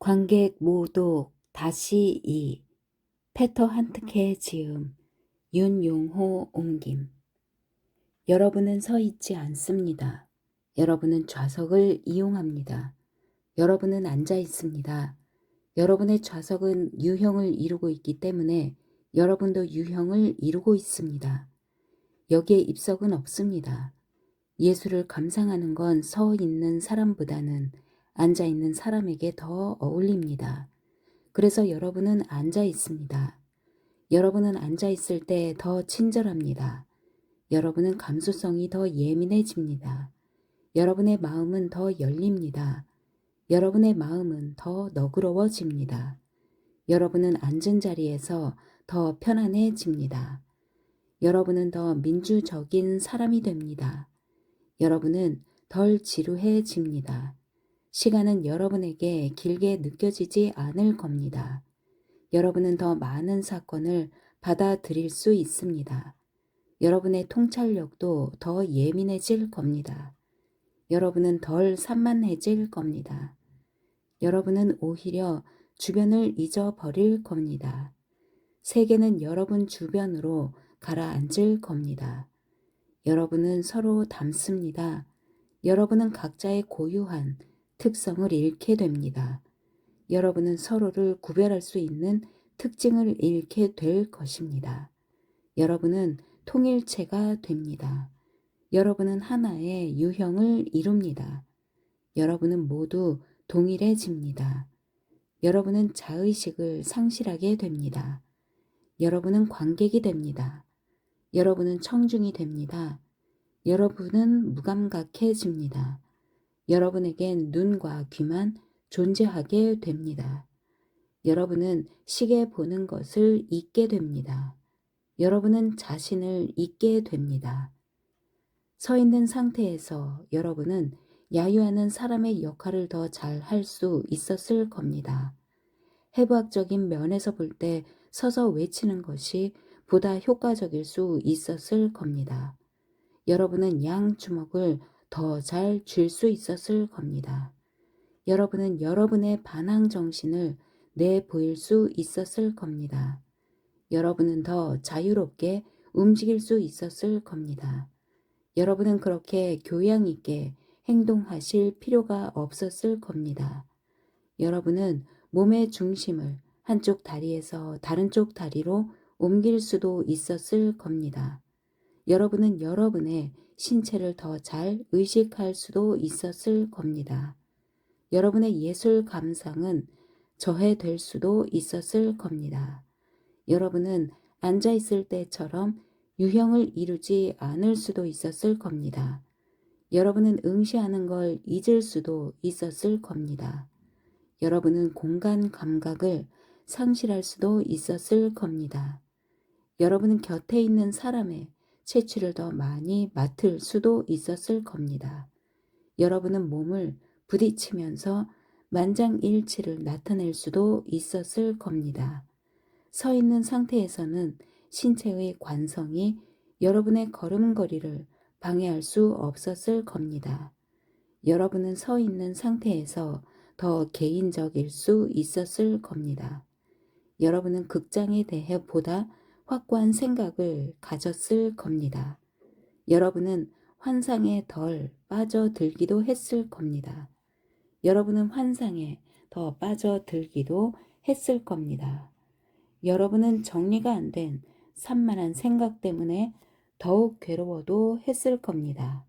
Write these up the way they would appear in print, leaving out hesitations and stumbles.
관객 모독 다시 페터 한트케 지음 윤용호 옮김. 여러분은 서 있지 않습니다. 여러분은 좌석을 이용합니다. 여러분은 앉아 있습니다. 여러분의 좌석은 유형을 이루고 있기 때문에 여러분도 유형을 이루고 있습니다. 여기에 입석은 없습니다. 예술을 감상하는 건 서 있는 사람보다는 앉아 있는 사람에게 더 어울립니다. 그래서 여러분은 앉아 있습니다. 여러분은 앉아 있을 때 더 친절합니다. 여러분은 감수성이 더 예민해집니다. 여러분의 마음은 더 열립니다. 여러분의 마음은 더 너그러워집니다. 여러분은 앉은 자리에서 더 편안해집니다. 여러분은 더 민주적인 사람이 됩니다. 여러분은 덜 지루해집니다. 시간은 여러분에게 길게 느껴지지 않을 겁니다. 여러분은 더 많은 사건을 받아들일 수 있습니다. 여러분의 통찰력도 더 예민해질 겁니다. 여러분은 덜 산만해질 겁니다. 여러분은 오히려 주변을 잊어버릴 겁니다. 세계는 여러분 주변으로 가라앉을 겁니다. 여러분은 서로 닮습니다. 여러분은 각자의 고유한 특성을 잃게 됩니다. 여러분은 서로를 구별할 수 있는 특징을 잃게 될 것입니다. 여러분은 통일체가 됩니다. 여러분은 하나의 유형을 이룹니다. 여러분은 모두 동일해집니다. 여러분은 자의식을 상실하게 됩니다. 여러분은 관객이 됩니다. 여러분은 청중이 됩니다. 여러분은 무감각해집니다. 여러분에겐 눈과 귀만 존재하게 됩니다. 여러분은 시계 보는 것을 잊게 됩니다. 여러분은 자신을 잊게 됩니다. 서 있는 상태에서 여러분은 야유하는 사람의 역할을 더 잘 할 수 있었을 겁니다. 해부학적인 면에서 볼 때 서서 외치는 것이 보다 효과적일 수 있었을 겁니다. 여러분은 양 주먹을 더 잘 쥘 수 있었을 겁니다. 여러분은 여러분의 반항 정신을 내보일 수 있었을 겁니다. 여러분은 더 자유롭게 움직일 수 있었을 겁니다. 여러분은 그렇게 교양 있게 행동하실 필요가 없었을 겁니다. 여러분은 몸의 중심을 한쪽 다리에서 다른 쪽 다리로 옮길 수도 있었을 겁니다. 여러분은 여러분의 신체를 더 잘 의식할 수도 있었을 겁니다. 여러분의 예술 감상은 저해될 수도 있었을 겁니다. 여러분은 앉아있을 때처럼 유형을 이루지 않을 수도 있었을 겁니다. 여러분은 응시하는 걸 잊을 수도 있었을 겁니다. 여러분은 공간 감각을 상실할 수도 있었을 겁니다. 여러분은 곁에 있는 사람의 채취를 더 많이 맡을 수도 있었을 겁니다. 여러분은 몸을 부딪히면서 만장일치를 나타낼 수도 있었을 겁니다. 서 있는 상태에서는 신체의 관성이 여러분의 걸음걸이를 방해할 수 없었을 겁니다. 여러분은 서 있는 상태에서 더 개인적일 수 있었을 겁니다. 여러분은 극장에 대해 보다 확고한 생각을 가졌을 겁니다. 여러분은 환상에 덜 빠져들기도 했을 겁니다. 여러분은 환상에 더 빠져들기도 했을 겁니다. 여러분은 정리가 안 된 산만한 생각 때문에 더욱 괴로워도 했을 겁니다.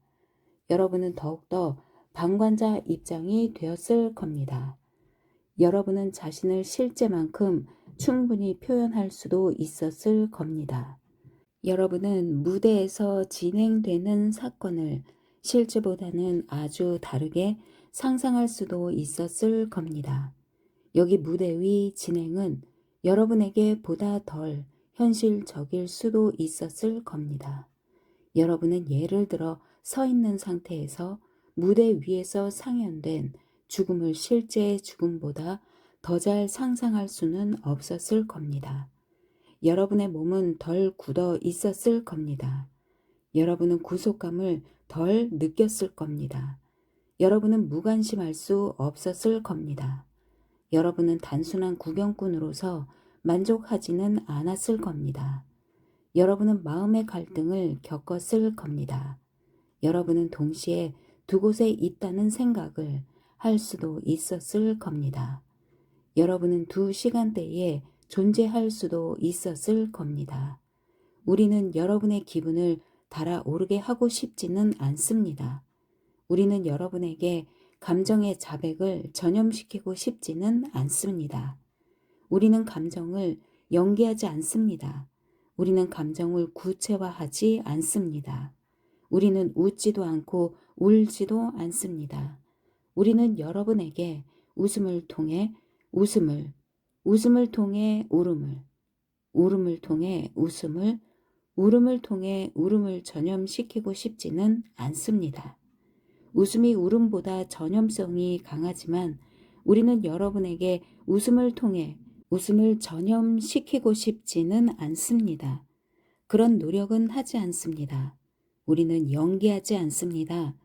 여러분은 더욱더 방관자 입장이 되었을 겁니다. 여러분은 자신을 실제만큼 충분히 표현할 수도 있었을 겁니다. 여러분은 무대에서 진행되는 사건을 실제보다는 아주 다르게 상상할 수도 있었을 겁니다. 여기 무대 위 진행은 여러분에게 보다 덜 현실적일 수도 있었을 겁니다. 여러분은 예를 들어 서 있는 상태에서 무대 위에서 상연된 죽음을 실제 죽음보다 더 잘 상상할 수는 없었을 겁니다. 여러분의 몸은 덜 굳어 있었을 겁니다. 여러분은 구속감을 덜 느꼈을 겁니다. 여러분은 무관심할 수 없었을 겁니다. 여러분은 단순한 구경꾼으로서 만족하지는 않았을 겁니다. 여러분은 마음의 갈등을 겪었을 겁니다. 여러분은 동시에 두 곳에 있다는 생각을 할 수도 있었을 겁니다. 여러분은 두 시간대에 존재할 수도 있었을 겁니다. 우리는 여러분의 기분을 달아오르게 하고 싶지는 않습니다. 우리는 여러분에게 감정의 자백을 전염시키고 싶지는 않습니다. 우리는 감정을 연기하지 않습니다. 우리는 감정을 구체화하지 않습니다. 우리는 웃지도 않고 울지도 않습니다. 우리는 여러분에게 웃음을 통해 웃음을, 웃음을 통해 울음을, 울음을 통해 웃음을, 울음을 통해 울음을 전염시키고 싶지는 않습니다. 웃음이 울음보다 전염성이 강하지만 우리는 여러분에게 웃음을 통해 웃음을 전염시키고 싶지는 않습니다. 그런 노력은 하지 않습니다. 우리는 연기하지 않습니다.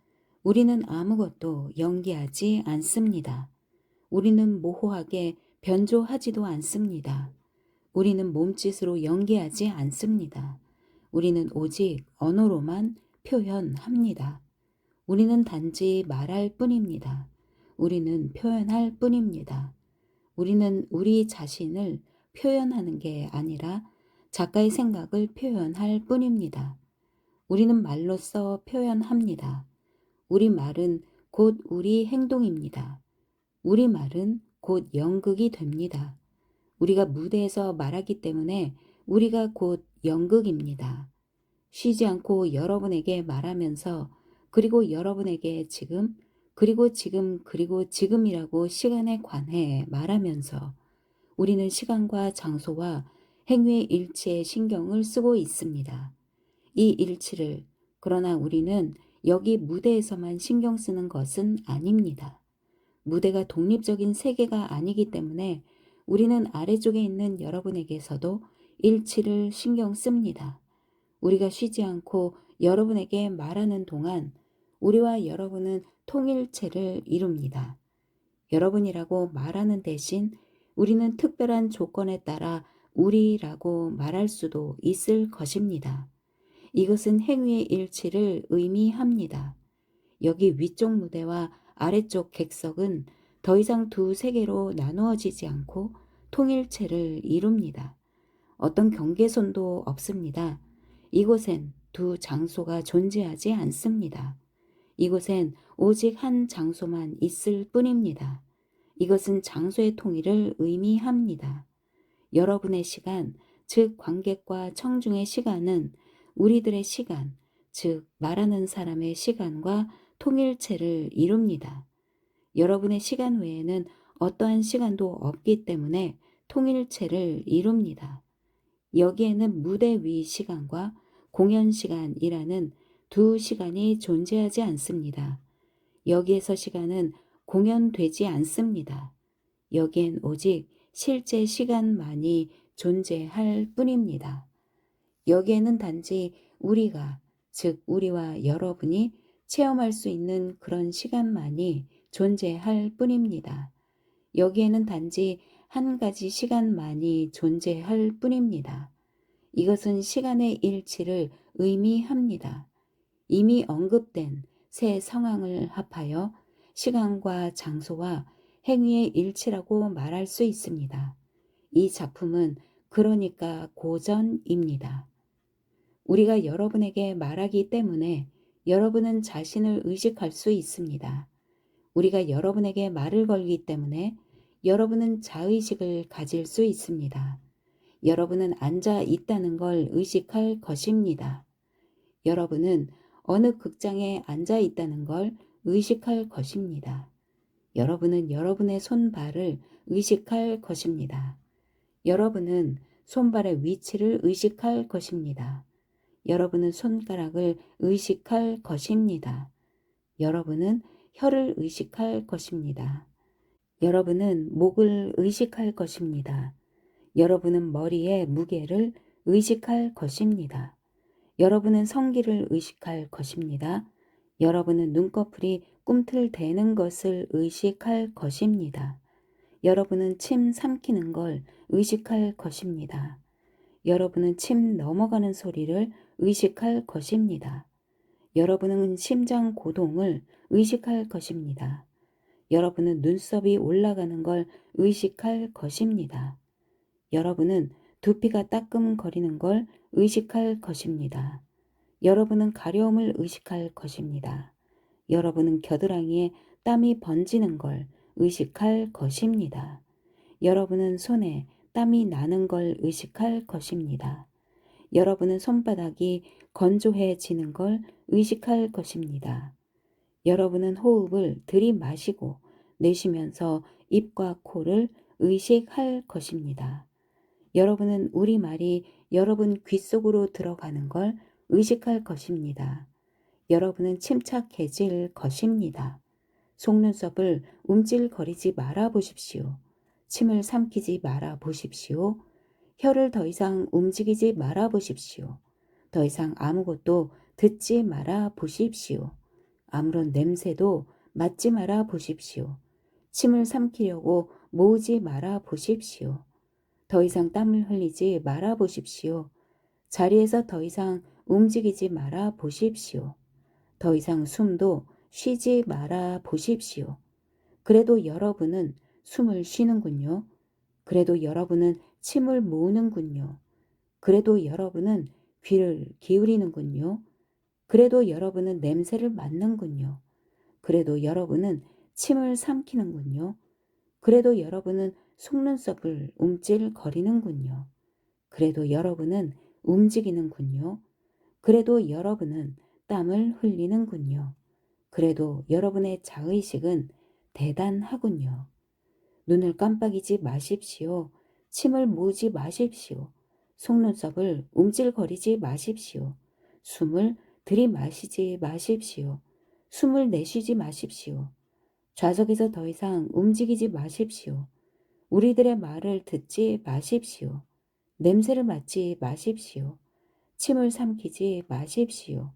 우리는 아무것도 연기하지 않습니다. 우리는 모호하게 변조하지도 않습니다. 우리는 몸짓으로 연기하지 않습니다. 우리는 오직 언어로만 표현합니다. 우리는 단지 말할 뿐입니다. 우리는 표현할 뿐입니다. 우리는 우리 자신을 표현하는 게 아니라 작가의 생각을 표현할 뿐입니다. 우리는 말로써 표현합니다. 우리 말은 곧 우리 행동입니다. 우리 말은 곧 연극이 됩니다. 우리가 무대에서 말하기 때문에 우리가 곧 연극입니다. 쉬지 않고 여러분에게 말하면서 그리고 여러분에게 지금 그리고 지금 그리고 지금이라고 시간에 관해 말하면서 우리는 시간과 장소와 행위의 일치에 신경을 쓰고 있습니다. 이 일치를 그러나 우리는 여기 무대에서만 신경 쓰는 것은 아닙니다. 무대가 독립적인 세계가 아니기 때문에 우리는 아래쪽에 있는 여러분에게서도 일치를 신경 씁니다. 우리가 쉬지 않고 여러분에게 말하는 동안 우리와 여러분은 통일체를 이룹니다. 여러분이라고 말하는 대신 우리는 특별한 조건에 따라 우리라고 말할 수도 있을 것입니다. 이것은 행위의 일치를 의미합니다. 여기 위쪽 무대와 아래쪽 객석은 더 이상 두 세계로 나누어지지 않고 통일체를 이룹니다. 어떤 경계선도 없습니다. 이곳엔 두 장소가 존재하지 않습니다. 이곳엔 오직 한 장소만 있을 뿐입니다. 이것은 장소의 통일을 의미합니다. 여러분의 시간, 즉 관객과 청중의 시간은 우리들의 시간, 즉 말하는 사람의 시간과 통일체를 이룹니다. 여러분의 시간 외에는 어떠한 시간도 없기 때문에 통일체를 이룹니다. 여기에는 무대 위 시간과 공연 시간이라는 두 시간이 존재하지 않습니다. 여기에서 시간은 공연되지 않습니다. 여기엔 오직 실제 시간만이 존재할 뿐입니다. 여기에는 단지 우리가, 즉 우리와 여러분이 체험할 수 있는 그런 시간만이 존재할 뿐입니다. 여기에는 단지 한 가지 시간만이 존재할 뿐입니다. 이것은 시간의 일치를 의미합니다. 이미 언급된 세 상황을 합하여 시간과 장소와 행위의 일치라고 말할 수 있습니다. 이 작품은 그러니까 고전입니다. 우리가 여러분에게 말하기 때문에 여러분은 자신을 의식할 수 있습니다. 우리가 여러분에게 말을 걸기 때문에 여러분은 자의식을 가질 수 있습니다. 여러분은 앉아 있다는 걸 의식할 것입니다. 여러분은 어느 극장에 앉아 있다는 걸 의식할 것입니다. 여러분은 여러분의 손발을 의식할 것입니다. 여러분은 손발의 위치를 의식할 것입니다. 여러분은 손가락을 의식할 것입니다. 여러분은 혀를 의식할 것입니다. 여러분은 목을 의식할 것입니다. 여러분은 머리의 무게를 의식할 것입니다. 여러분은 성기를 의식할 것입니다. 여러분은 눈꺼풀이 꿈틀대는 것을 의식할 것입니다. 여러분은 침 삼키는 걸 의식할 것입니다. 여러분은 침 넘어가는 소리를 의식할 것입니다. 여러분은 심장 고동을 의식할 것입니다. 여러분은 눈썹이 올라가는 걸 의식할 것입니다. 여러분은 두피가 따끔거리는 걸 의식할 것입니다. 여러분은 가려움을 의식할 것입니다. 여러분은 겨드랑이에 땀이 번지는 걸 의식할 것입니다. 여러분은 손에 땀이 나는 걸 의식할 것입니다. 여러분은 손바닥이 건조해지는 걸 의식할 것입니다. 여러분은 호흡을 들이마시고 내쉬면서 입과 코를 의식할 것입니다. 여러분은 우리말이 여러분 귀 속으로 들어가는 걸 의식할 것입니다. 여러분은 침착해질 것입니다. 속눈썹을 움찔거리지 말아 보십시오. 침을 삼키지 말아 보십시오. 혀를 더 이상 움직이지 말아 보십시오. 더 이상 아무것도 듣지 말아 보십시오. 아무런 냄새도 맡지 말아 보십시오. 침을 삼키려고 모으지 말아 보십시오. 더 이상 땀을 흘리지 말아 보십시오. 자리에서 더 이상 움직이지 말아 보십시오. 더 이상 숨도 쉬지 말아 보십시오. 그래도 여러분은 숨을 쉬는군요. 그래도 여러분은 침을 모으는군요. 그래도 여러분은 귀를 기울이는군요. 그래도 여러분은 냄새를 맡는군요. 그래도 여러분은 침을 삼키는군요. 그래도 여러분은 속눈썹을 움찔거리는군요. 그래도 여러분은 움직이는군요. 그래도 여러분은 땀을 흘리는군요. 그래도 여러분의 자의식은 대단하군요. 눈을 깜빡이지 마십시오. 침을 모으지 마십시오. 속눈썹을 움찔거리지 마십시오. 숨을 들이마시지 마십시오. 숨을 내쉬지 마십시오. 좌석에서 더 이상 움직이지 마십시오. 우리들의 말을 듣지 마십시오. 냄새를 맡지 마십시오. 침을 삼키지 마십시오.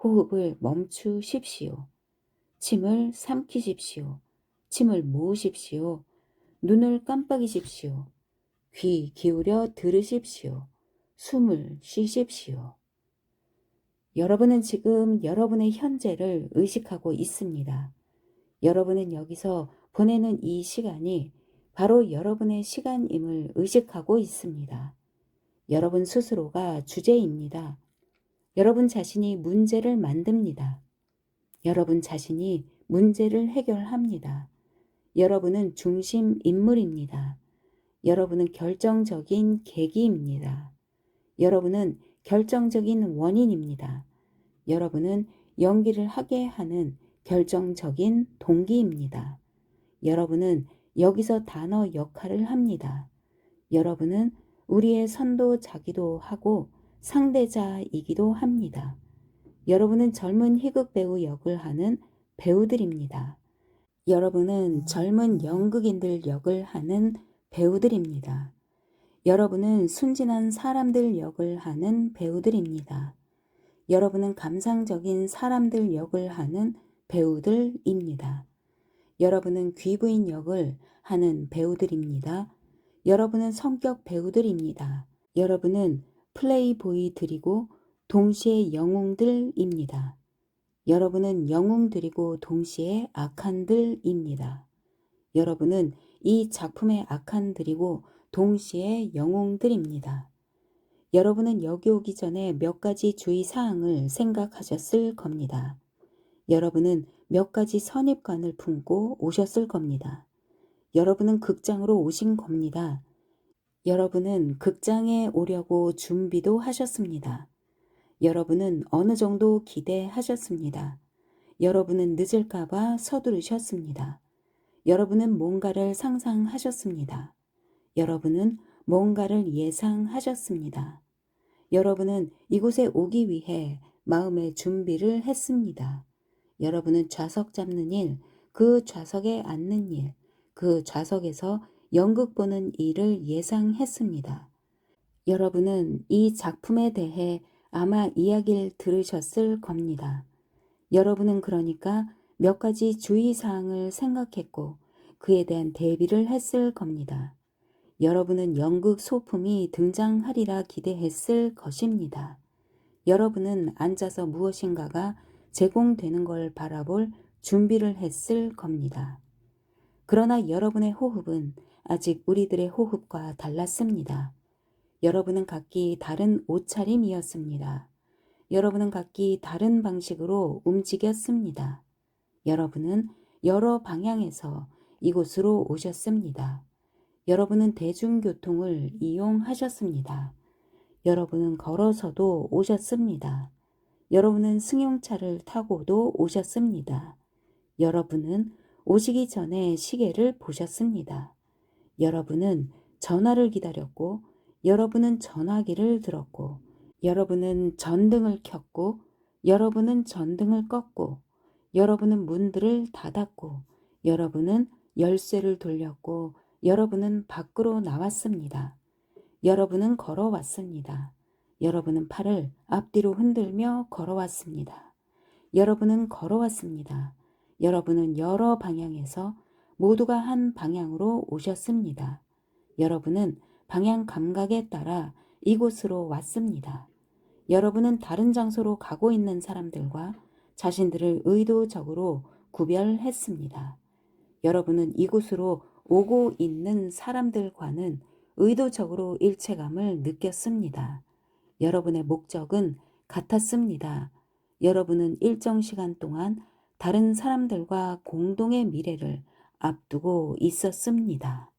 호흡을 멈추십시오. 침을 삼키십시오. 침을 모으십시오. 눈을 깜빡이십시오. 귀 기울여 들으십시오. 숨을 쉬십시오. 여러분은 지금 여러분의 현재를 의식하고 있습니다. 여러분은 여기서 보내는 이 시간이 바로 여러분의 시간임을 의식하고 있습니다. 여러분 스스로가 주제입니다. 여러분 자신이 문제를 만듭니다. 여러분 자신이 문제를 해결합니다. 여러분은 중심 인물입니다. 여러분은 결정적인 계기입니다. 여러분은 결정적인 원인입니다. 여러분은 연기를 하게 하는 결정적인 동기입니다. 여러분은 여기서 단어 역할을 합니다. 여러분은 우리의 선도자기도 하고 상대자이기도 합니다. 여러분은 젊은 희극 배우 역을 하는 배우들입니다. 여러분은 젊은 연극인들 역을 하는 배우들입니다. 여러분은 순진한 사람들 역을 하는 배우들입니다. 여러분은 감상적인 사람들 역을 하는 배우들입니다. 여러분은 귀부인 역을 하는 배우들입니다. 여러분은 성격 배우들입니다. 여러분은 플레이보이들이고 동시에 영웅들입니다. 여러분은 영웅들이고 동시에 악한들입니다. 여러분은 이 작품의 악한들이고 동시에 영웅들입니다. 여러분은 여기 오기 전에 몇 가지 주의사항을 생각하셨을 겁니다. 여러분은 몇 가지 선입관을 품고 오셨을 겁니다. 여러분은 극장으로 오신 겁니다. 여러분은 극장에 오려고 준비도 하셨습니다. 여러분은 어느 정도 기대하셨습니다. 여러분은 늦을까봐 서두르셨습니다. 여러분은 뭔가를 상상하셨습니다. 여러분은 뭔가를 예상하셨습니다. 여러분은 이곳에 오기 위해 마음의 준비를 했습니다. 여러분은 좌석 잡는 일, 그 좌석에 앉는 일, 그 좌석에서 연극 보는 일을 예상했습니다. 여러분은 이 작품에 대해 아마 이야기를 들으셨을 겁니다. 여러분은 그러니까 몇 가지 주의사항을 생각했고 그에 대한 대비를 했을 겁니다. 여러분은 연극 소품이 등장하리라 기대했을 것입니다. 여러분은 앉아서 무엇인가가 제공되는 걸 바라볼 준비를 했을 겁니다. 그러나 여러분의 호흡은 아직 우리들의 호흡과 달랐습니다. 여러분은 각기 다른 옷차림이었습니다. 여러분은 각기 다른 방식으로 움직였습니다. 여러분은 여러 방향에서 이곳으로 오셨습니다. 여러분은 대중교통을 이용하셨습니다. 여러분은 걸어서도 오셨습니다. 여러분은 승용차를 타고도 오셨습니다. 여러분은 오시기 전에 시계를 보셨습니다. 여러분은 전화를 기다렸고, 여러분은 전화기를 들었고, 여러분은 전등을 켰고, 여러분은 전등을 껐고, 여러분은 문들을 닫았고, 여러분은 열쇠를 돌렸고, 여러분은 밖으로 나왔습니다. 여러분은 걸어왔습니다. 여러분은 팔을 앞뒤로 흔들며 걸어왔습니다. 여러분은 걸어왔습니다. 여러분은 여러 방향에서 모두가 한 방향으로 오셨습니다. 여러분은 방향 감각에 따라 이곳으로 왔습니다. 여러분은 다른 장소로 가고 있는 사람들과 자신들을 의도적으로 구별했습니다. 여러분은 이곳으로 오고 있는 사람들과는 의도적으로 일체감을 느꼈습니다. 여러분의 목적은 같았습니다. 여러분은 일정 시간 동안 다른 사람들과 공동의 미래를 앞두고 있었습니다.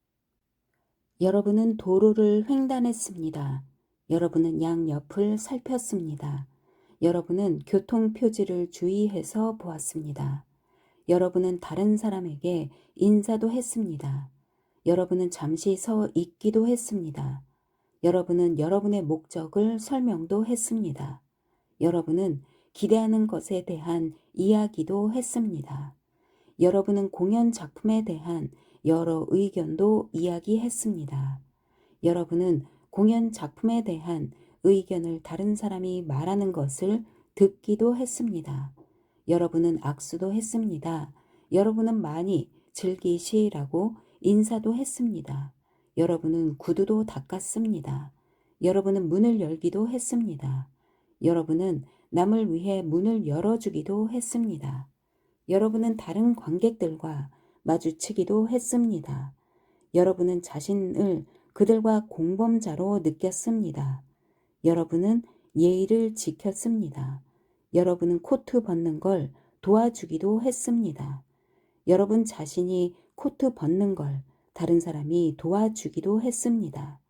여러분은 도로를 횡단했습니다. 여러분은 양옆을 살폈습니다. 여러분은 교통표지를 주의해서 보았습니다. 여러분은 다른 사람에게 인사도 했습니다. 여러분은 잠시 서 있기도 했습니다. 여러분은 여러분의 목적을 설명도 했습니다. 여러분은 기대하는 것에 대한 이야기도 했습니다. 여러분은 공연 작품에 대한 여러 의견도 이야기했습니다. 여러분은 공연 작품에 대한 의견을 다른 사람이 말하는 것을 듣기도 했습니다. 여러분은 악수도 했습니다. 여러분은 많이 즐기시라고 인사도 했습니다. 여러분은 구두도 닦았습니다. 여러분은 문을 열기도 했습니다. 여러분은 남을 위해 문을 열어주기도 했습니다. 여러분은 다른 관객들과 마주치기도 했습니다. 여러분은 자신을 그들과 공범자로 느꼈습니다. 여러분은 예의를 지켰습니다. 여러분은 코트 벗는 걸 도와주기도 했습니다. 여러분 자신이 코트 벗는 걸 다른 사람이 도와주기도 했습니다.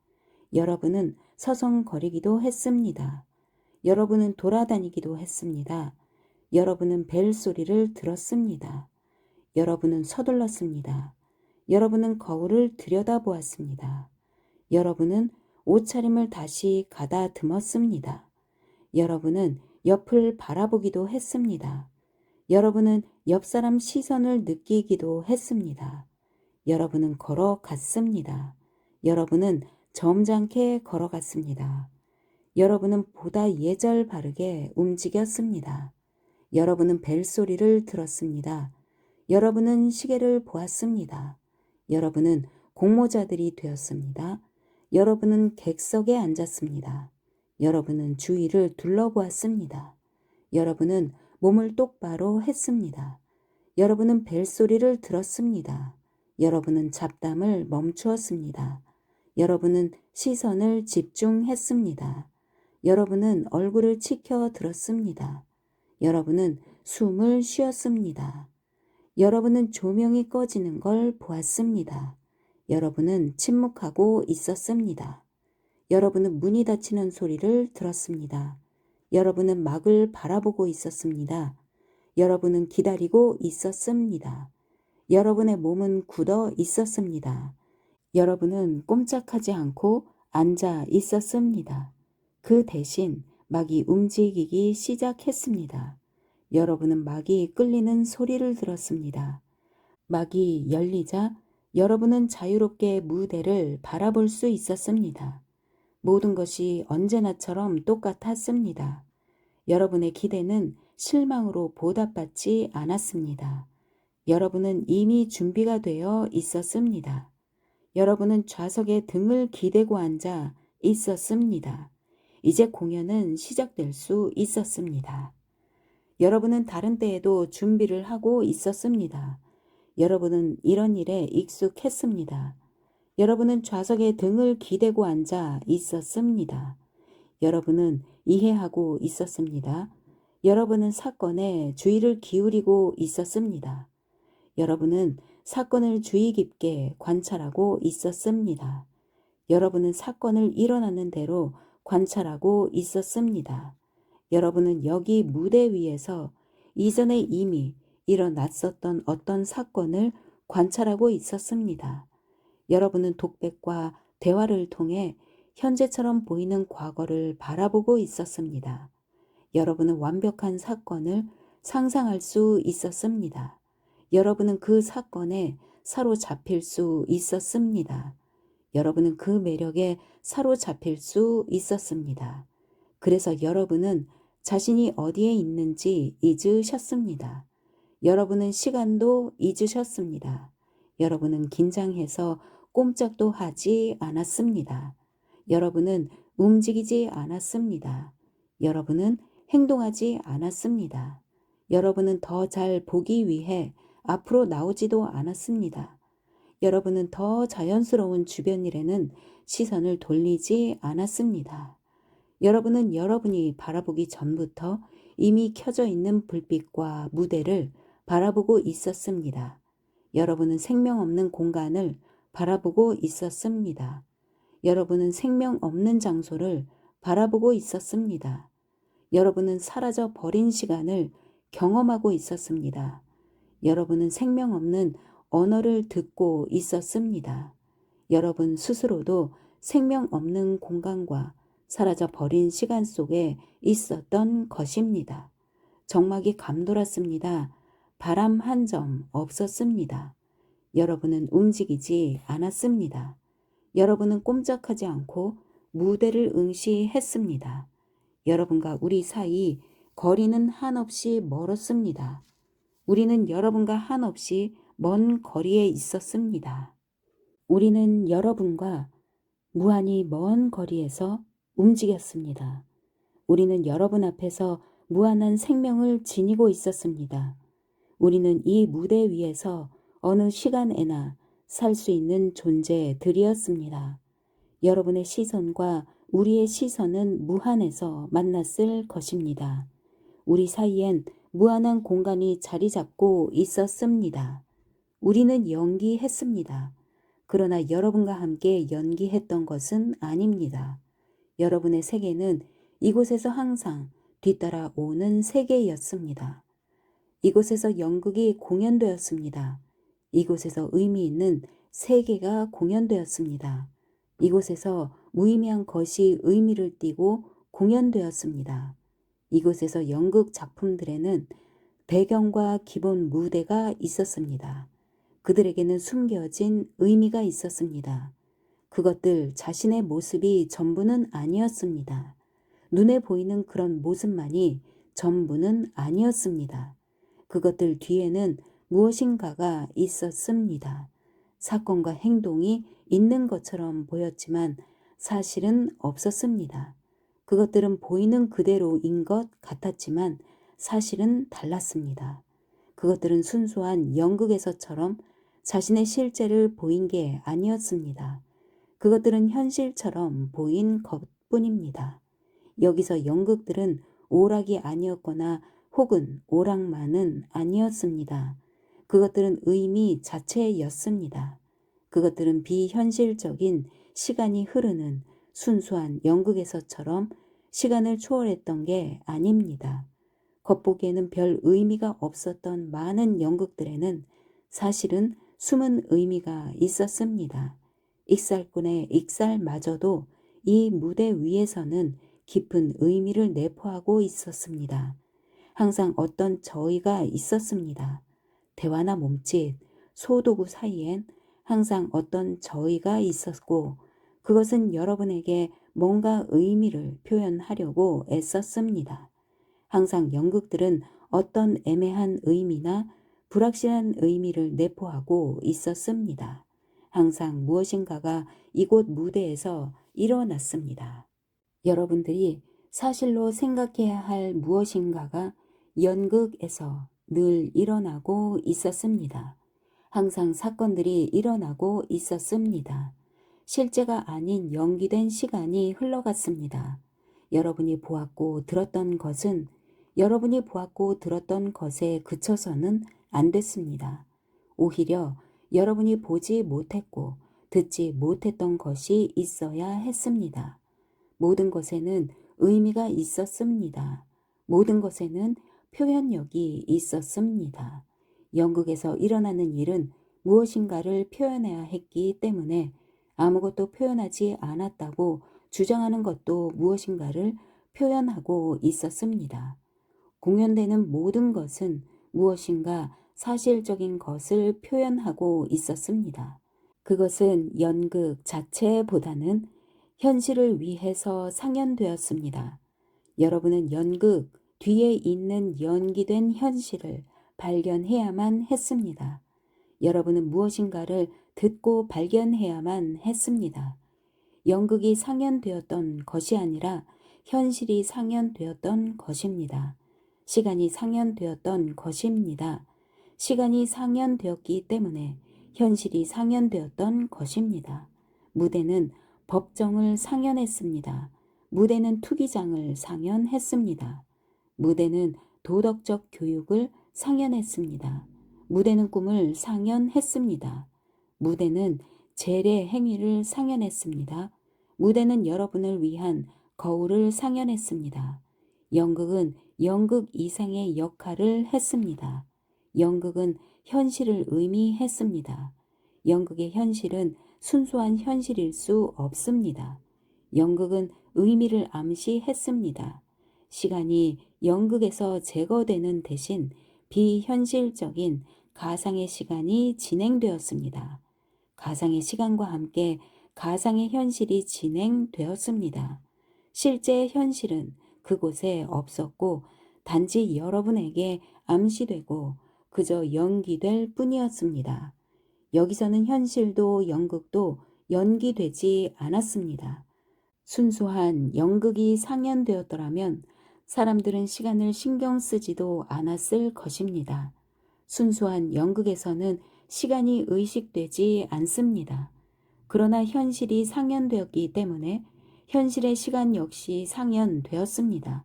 여러분은 서성거리기도 했습니다. 여러분은 돌아다니기도 했습니다. 여러분은 벨 소리를 들었습니다. 여러분은 서둘렀습니다. 여러분은 거울을 들여다보았습니다. 여러분은 옷차림을 다시 가다듬었습니다. 여러분은 옆을 바라보기도 했습니다. 여러분은 옆 사람 시선을 느끼기도 했습니다. 여러분은 걸어갔습니다. 여러분은 점잖게 걸어갔습니다. 여러분은 보다 예절 바르게 움직였습니다. 여러분은 벨소리를 들었습니다. 여러분은 시계를 보았습니다. 여러분은 공모자들이 되었습니다. 여러분은 객석에 앉았습니다. 여러분은 주위를 둘러보았습니다. 여러분은 몸을 똑바로 했습니다. 여러분은 벨소리를 들었습니다. 여러분은 잡담을 멈추었습니다. 여러분은 시선을 집중했습니다. 여러분은 얼굴을 치켜 들었습니다. 여러분은 숨을 쉬었습니다. 여러분은 조명이 꺼지는 걸 보았습니다. 여러분은 침묵하고 있었습니다. 여러분은 문이 닫히는 소리를 들었습니다. 여러분은 막을 바라보고 있었습니다. 여러분은 기다리고 있었습니다. 여러분의 몸은 굳어 있었습니다. 여러분은 꼼짝하지 않고 앉아 있었습니다. 그 대신 막이 움직이기 시작했습니다. 여러분은 막이 끌리는 소리를 들었습니다. 막이 열리자 여러분은 자유롭게 무대를 바라볼 수 있었습니다. 모든 것이 언제나처럼 똑같았습니다. 여러분의 기대는 실망으로 보답받지 않았습니다. 여러분은 이미 준비가 되어 있었습니다. 여러분은 좌석에 등을 기대고 앉아 있었습니다. 이제 공연은 시작될 수 있었습니다. 여러분은 다른 때에도 준비를 하고 있었습니다. 여러분은 이런 일에 익숙했습니다. 여러분은 좌석에 등을 기대고 앉아 있었습니다. 여러분은 이해하고 있었습니다. 여러분은 사건에 주의를 기울이고 있었습니다. 여러분은 사건을 주의 깊게 관찰하고 있었습니다. 여러분은 사건을 일어나는 대로 관찰하고 있었습니다. 여러분은 여기 무대 위에서 이전에 이미 일어났었던 어떤 사건을 관찰하고 있었습니다. 여러분은 독백과 대화를 통해 현재처럼 보이는 과거를 바라보고 있었습니다. 여러분은 완벽한 사건을 상상할 수 있었습니다. 여러분은 그 사건에 사로잡힐 수 있었습니다. 여러분은 그 매력에 사로잡힐 수 있었습니다. 그래서 여러분은 자신이 어디에 있는지 잊으셨습니다. 여러분은 시간도 잊으셨습니다. 여러분은 긴장해서 꼼짝도 하지 않았습니다. 여러분은 움직이지 않았습니다. 여러분은 행동하지 않았습니다. 여러분은 더 잘 보기 위해 앞으로 나오지도 않았습니다. 여러분은 더 자연스러운 주변 일에는 시선을 돌리지 않았습니다. 여러분은 여러분이 바라보기 전부터 이미 켜져 있는 불빛과 무대를 바라보고 있었습니다. 여러분은 생명 없는 공간을 바라보고 있었습니다. 여러분은 생명 없는 장소를 바라보고 있었습니다. 여러분은 사라져 버린 시간을 경험하고 있었습니다. 여러분은 생명 없는 언어를 듣고 있었습니다. 여러분 스스로도 생명 없는 공간과 사라져 버린 시간 속에 있었던 것입니다. 정막이 감돌았습니다. 바람 한 점 없었습니다. 여러분은 움직이지 않았습니다. 여러분은 꼼짝하지 않고 무대를 응시했습니다. 여러분과 우리 사이 거리는 한없이 멀었습니다. 우리는 여러분과 한없이 먼 거리에 있었습니다. 우리는 여러분과 무한히 먼 거리에서 움직였습니다. 우리는 여러분 앞에서 무한한 생명을 지니고 있었습니다. 우리는 이 무대 위에서 어느 시간에나 살 수 있는 존재들이었습니다. 여러분의 시선과 우리의 시선은 무한에서 만났을 것입니다. 우리 사이엔 무한한 공간이 자리 잡고 있었습니다. 우리는 연기했습니다. 그러나 여러분과 함께 연기했던 것은 아닙니다. 여러분의 세계는 이곳에서 항상 뒤따라오는 세계였습니다. 이곳에서 연극이 공연되었습니다. 이곳에서 의미 있는 세계가 공연되었습니다. 이곳에서 무의미한 것이 의미를 띠고 공연되었습니다. 이곳에서 연극 작품들에는 배경과 기본 무대가 있었습니다. 그들에게는 숨겨진 의미가 있었습니다. 그것들 자신의 모습이 전부는 아니었습니다. 눈에 보이는 그런 모습만이 전부는 아니었습니다. 그것들 뒤에는 무엇인가가 있었습니다. 사건과 행동이 있는 것처럼 보였지만 사실은 없었습니다. 그것들은 보이는 그대로인 것 같았지만 사실은 달랐습니다. 그것들은 순수한 연극에서처럼 자신의 실제를 보인 게 아니었습니다. 그것들은 현실처럼 보인 것뿐입니다. 여기서 연극들은 오락이 아니었거나 혹은 오락만은 아니었습니다. 그것들은 의미 자체였습니다. 그것들은 비현실적인 시간이 흐르는 순수한 연극에서처럼 시간을 초월했던 게 아닙니다. 겉보기에는 별 의미가 없었던 많은 연극들에는 사실은 숨은 의미가 있었습니다. 익살꾼의 익살마저도 이 무대 위에서는 깊은 의미를 내포하고 있었습니다. 항상 어떤 저의가 있었습니다. 대화나 몸짓, 소도구 사이엔 항상 어떤 저의가 있었고 그것은 여러분에게 뭔가 의미를 표현하려고 애썼습니다. 항상 연극들은 어떤 애매한 의미나 불확실한 의미를 내포하고 있었습니다. 항상 무엇인가가 이곳 무대에서 일어났습니다. 여러분들이 사실로 생각해야 할 무엇인가가 연극에서 늘 일어나고 있었습니다. 항상 사건들이 일어나고 있었습니다. 실제가 아닌 연기된 시간이 흘러갔습니다. 여러분이 보았고 들었던 것은 여러분이 보았고 들었던 것에 그쳐서는 안 됐습니다. 오히려 여러분이 보지 못했고 듣지 못했던 것이 있어야 했습니다. 모든 것에는 의미가 있었습니다. 모든 것에는 표현력이 있었습니다. 연극에서 일어나는 일은 무엇인가를 표현해야 했기 때문에 아무것도 표현하지 않았다고 주장하는 것도 무엇인가를 표현하고 있었습니다. 공연되는 모든 것은 무엇인가 사실적인 것을 표현하고 있었습니다. 그것은 연극 자체보다는 현실을 위해서 상연되었습니다. 여러분은 연극 뒤에 있는 연기된 현실을 발견해야만 했습니다. 여러분은 무엇인가를 듣고 발견해야만 했습니다. 연극이 상연되었던 것이 아니라 현실이 상연되었던 것입니다. 시간이 상연되었던 것입니다. 시간이 상연되었기 때문에 현실이 상연되었던 것입니다. 무대는 법정을 상연했습니다. 무대는 투기장을 상연했습니다. 무대는 도덕적 교육을 상연했습니다. 무대는 꿈을 상연했습니다. 무대는 재래 행위를 상연했습니다. 무대는 여러분을 위한 거울을 상연했습니다. 연극은 연극 이상의 역할을 했습니다. 연극은 현실을 의미했습니다. 연극의 현실은 순수한 현실일 수 없습니다. 연극은 의미를 암시했습니다. 시간이 연극에서 제거되는 대신 비현실적인 가상의 시간이 진행되었습니다. 가상의 시간과 함께 가상의 현실이 진행되었습니다. 실제 현실은 그곳에 없었고 단지 여러분에게 암시되고 그저 연기될 뿐이었습니다. 여기서는 현실도 연극도 연기되지 않았습니다. 순수한 연극이 상연되었더라면 사람들은 시간을 신경 쓰지도 않았을 것입니다. 순수한 연극에서는 시간이 의식되지 않습니다. 그러나 현실이 상연되었기 때문에 현실의 시간 역시 상연되었습니다.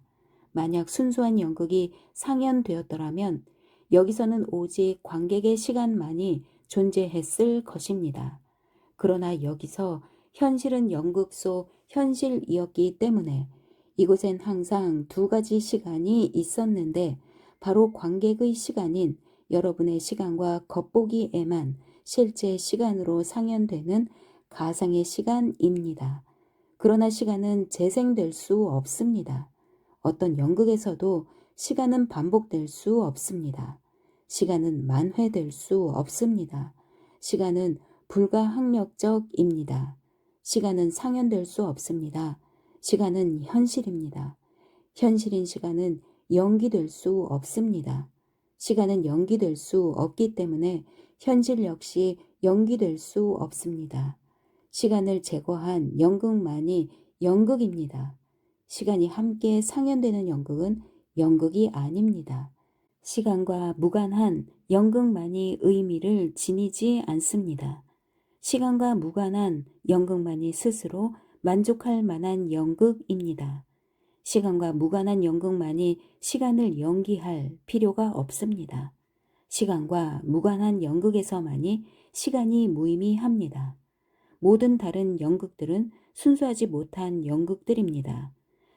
만약 순수한 연극이 상연되었더라면 여기서는 오직 관객의 시간만이 존재했을 것입니다. 그러나 여기서 현실은 연극 속 현실이었기 때문에 이곳엔 항상 두 가지 시간이 있었는데 바로 관객의 시간인 여러분의 시간과 겉보기에만 실제 시간으로 상연되는 가상의 시간입니다. 그러나 시간은 재생될 수 없습니다. 어떤 연극에서도 시간은 반복될 수 없습니다. 시간은 만회될 수 없습니다. 시간은 불가항력적입니다. 시간은 상연될 수 없습니다. 시간은 현실입니다. 현실인 시간은 연기될 수 없습니다. 시간은 연기될 수 없기 때문에 현실 역시 연기될 수 없습니다. 시간을 제거한 연극만이 연극입니다. 시간이 함께 상연되는 연극은 연극이 아닙니다. 시간과 무관한 연극만이 의미를 지니지 않습니다. 시간과 무관한 연극만이 스스로 만족할 만한 연극입니다. 시간과 무관한 연극만이 시간을 연기할 필요가 없습니다. 시간과 무관한 연극에서만이 시간이 무의미합니다. 모든 다른 연극들은 순수하지 못한 연극들입니다.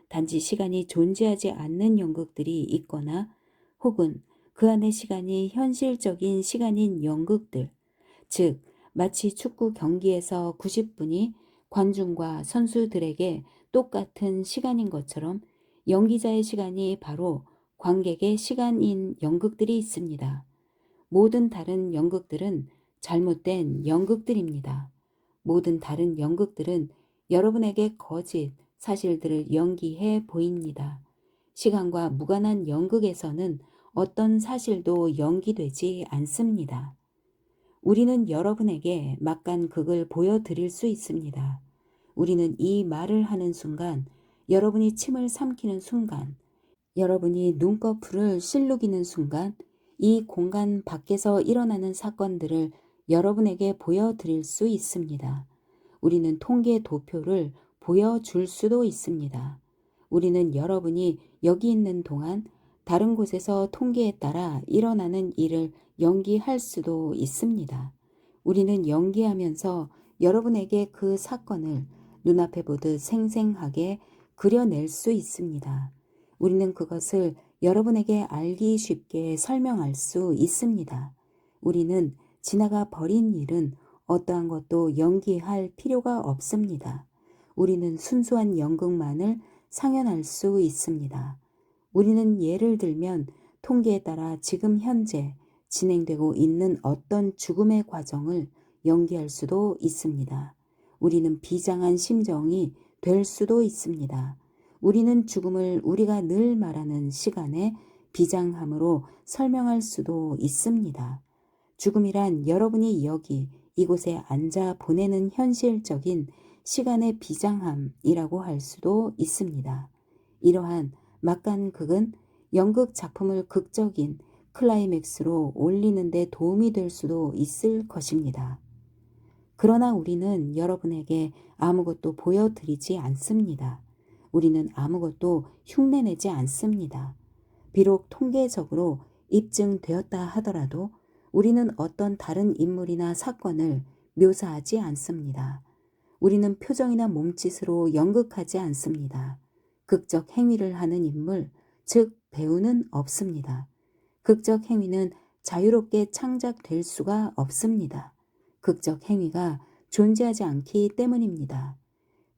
단지 시간이 존재하지 않는 연극들이 있거나 혹은 그 안의 시간이 현실적인 시간인 연극들, 즉 마치 축구 경기에서 90분이 관중과 선수들에게 똑같은 시간인 것처럼 연기자의 시간이 바로 관객의 시간인 연극들이 있습니다. 모든 다른 연극들은 잘못된 연극들입니다. 모든 다른 연극들은 여러분에게 거짓 사실들을 연기해 보입니다. 시간과 무관한 연극에서는 어떤 사실도 연기되지 않습니다. 우리는 여러분에게 막간극을 보여드릴 수 있습니다. 우리는 이 말을 하는 순간, 여러분이 침을 삼키는 순간, 여러분이 눈꺼풀을 실룩이는 순간, 이 공간 밖에서 일어나는 사건들을 여러분에게 보여드릴 수 있습니다. 우리는 통계 도표를 보여줄 수도 있습니다. 우리는 여러분이 여기 있는 동안 다른 곳에서 통계에 따라 일어나는 일을 연기할 수도 있습니다. 우리는 연기하면서 여러분에게 그 사건을 눈앞에 보듯 생생하게 그려낼 수 있습니다. 우리는 그것을 여러분에게 알기 쉽게 설명할 수 있습니다. 우리는 지나가 버린 일은 어떠한 것도 연기할 필요가 없습니다. 우리는 순수한 연극만을 상연할 수 있습니다. 우리는 예를 들면 통계에 따라 지금 현재 진행되고 있는 어떤 죽음의 과정을 연기할 수도 있습니다. 우리는 비장한 심정이 될 수도 있습니다. 우리는 죽음을 우리가 늘 말하는 시간의 비장함으로 설명할 수도 있습니다. 죽음이란 여러분이 여기 이곳에 앉아 보내는 현실적인 시간의 비장함이라고 할 수도 있습니다. 이러한 막간극은 연극 작품을 극적인 클라이맥스로 올리는 데 도움이 될 수도 있을 것입니다. 그러나 우리는 여러분에게 아무것도 보여드리지 않습니다. 우리는 아무것도 흉내내지 않습니다. 비록 통계적으로 입증되었다 하더라도 우리는 어떤 다른 인물이나 사건을 묘사하지 않습니다. 우리는 표정이나 몸짓으로 연극하지 않습니다. 극적 행위를 하는 인물, 즉 배우는 없습니다. 극적 행위는 자유롭게 창작될 수가 없습니다. 극적 행위가 존재하지 않기 때문입니다.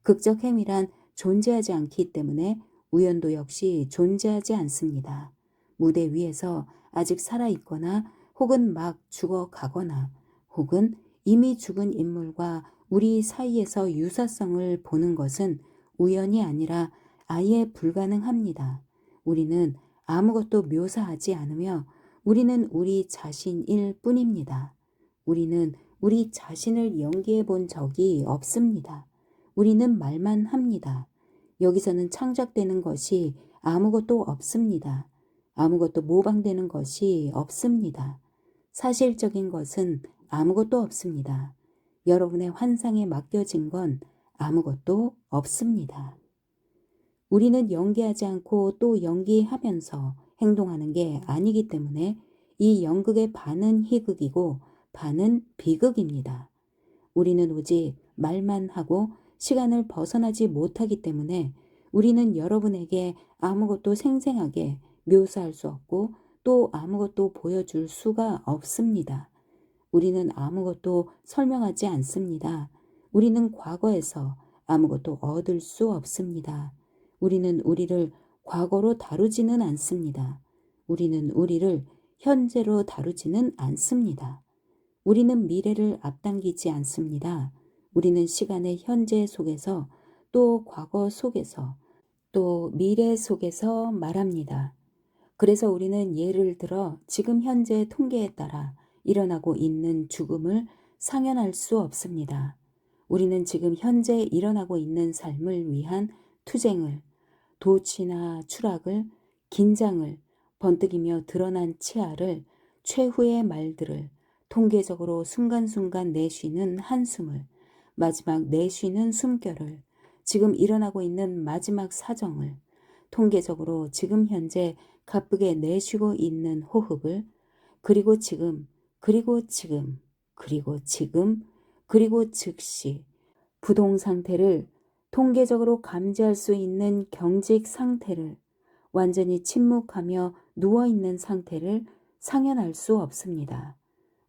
극적 행위란 존재하지 않기 때문에 우연도 역시 존재하지 않습니다. 무대 위에서 아직 살아있거나 혹은 막 죽어가거나 혹은 이미 죽은 인물과 우리 사이에서 유사성을 보는 것은 우연이 아니라 아예 불가능합니다. 우리는 아무것도 묘사하지 않으며 우리는 우리 자신일 뿐입니다. 우리는 우리 자신을 연기해 본 적이 없습니다. 우리는 말만 합니다. 여기서는 창작되는 것이 아무것도 없습니다. 아무것도 모방되는 것이 없습니다. 사실적인 것은 아무것도 없습니다. 여러분의 환상에 맡겨진 건 아무것도 없습니다. 우리는 연기하지 않고 또 연기하면서 행동하는 게 아니기 때문에 이 연극의 반은 희극이고 반은 비극입니다. 우리는 오직 말만 하고 시간을 벗어나지 못하기 때문에 우리는 여러분에게 아무것도 생생하게 묘사할 수 없고 또 아무것도 보여줄 수가 없습니다. 우리는 아무것도 설명하지 않습니다. 우리는 과거에서 아무것도 얻을 수 없습니다. 우리는 우리를 과거로 다루지는 않습니다. 우리는 우리를 현재로 다루지는 않습니다. 우리는 미래를 앞당기지 않습니다. 우리는 시간의 현재 속에서 또 과거 속에서 또 미래 속에서 말합니다. 그래서 우리는 예를 들어 지금 현재 통계에 따라 일어나고 있는 죽음을 상연할 수 없습니다. 우리는 지금 현재 일어나고 있는 삶을 위한 투쟁을, 도취나 추락을, 긴장을, 번뜩이며 드러난 치아를, 최후의 말들을, 통계적으로 순간순간 내쉬는 한숨을, 마지막 내쉬는 숨결을, 지금 일어나고 있는 마지막 사정을, 통계적으로 지금 현재 가쁘게 내쉬고 있는 호흡을, 그리고 지금, 그리고 지금, 그리고 지금, 그리고 즉시, 부동 상태를 통계적으로 감지할 수 있는 경직 상태를, 완전히 침묵하며 누워있는 상태를 상연할 수 없습니다.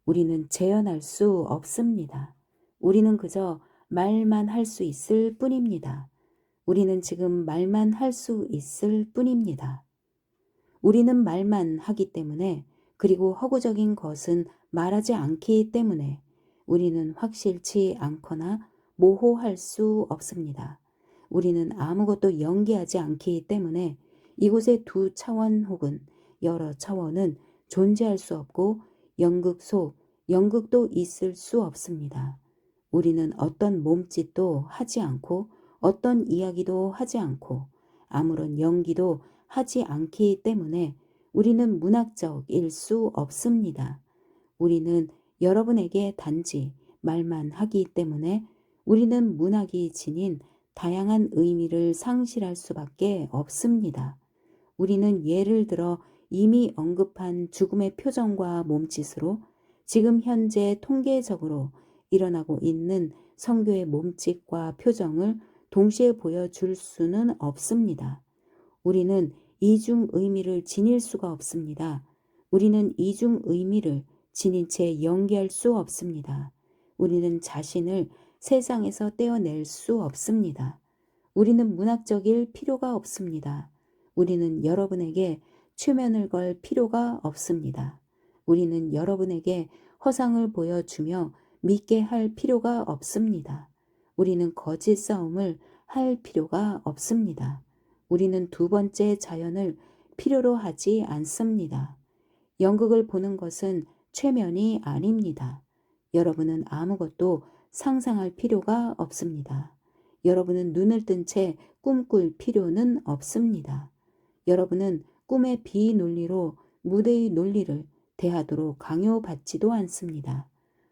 우리는 재현할 수 없습니다. 우리는 그저 말만 할 수 있을 뿐입니다. 우리는 지금 말만 할 수 있을 뿐입니다. 우리는 말만 하기 때문에, 그리고 허구적인 것은 말하지 않기 때문에 우리는 확실치 않거나 모호할 수 없습니다. 우리는 아무것도 연기하지 않기 때문에 이곳의 두 차원 혹은 여러 차원은 존재할 수 없고 연극 속 연극도 있을 수 없습니다. 우리는 어떤 몸짓도 하지 않고 어떤 이야기도 하지 않고 아무런 연기도 하지 않기 때문에 우리는 문학적일 수 없습니다. 우리는 여러분에게 단지 말만 하기 때문에 우리는 문학이 지닌 다양한 의미를 상실할 수밖에 없습니다. 우리는 예를 들어 이미 언급한 죽음의 표정과 몸짓으로 지금 현재 통계적으로 일어나고 있는 선교의 몸짓과 표정을 동시에 보여줄 수는 없습니다. 우리는 이중 의미를 지닐 수가 없습니다. 우리는 이중 의미를 지닌 채 연기할 수 없습니다. 우리는 자신을 세상에서 떼어낼 수 없습니다. 우리는 문학적일 필요가 없습니다. 우리는 여러분에게 최면을 걸 필요가 없습니다. 우리는 여러분에게 허상을 보여주며 믿게 할 필요가 없습니다. 우리는 거짓 싸움을 할 필요가 없습니다. 우리는 두 번째 자연을 필요로 하지 않습니다. 연극을 보는 것은 최면이 아닙니다. 여러분은 아무것도 상상할 필요가 없습니다. 여러분은 눈을 뜬 채 꿈꿀 필요는 없습니다. 여러분은 꿈의 비논리로 무대의 논리를 대하도록 강요받지도 않습니다.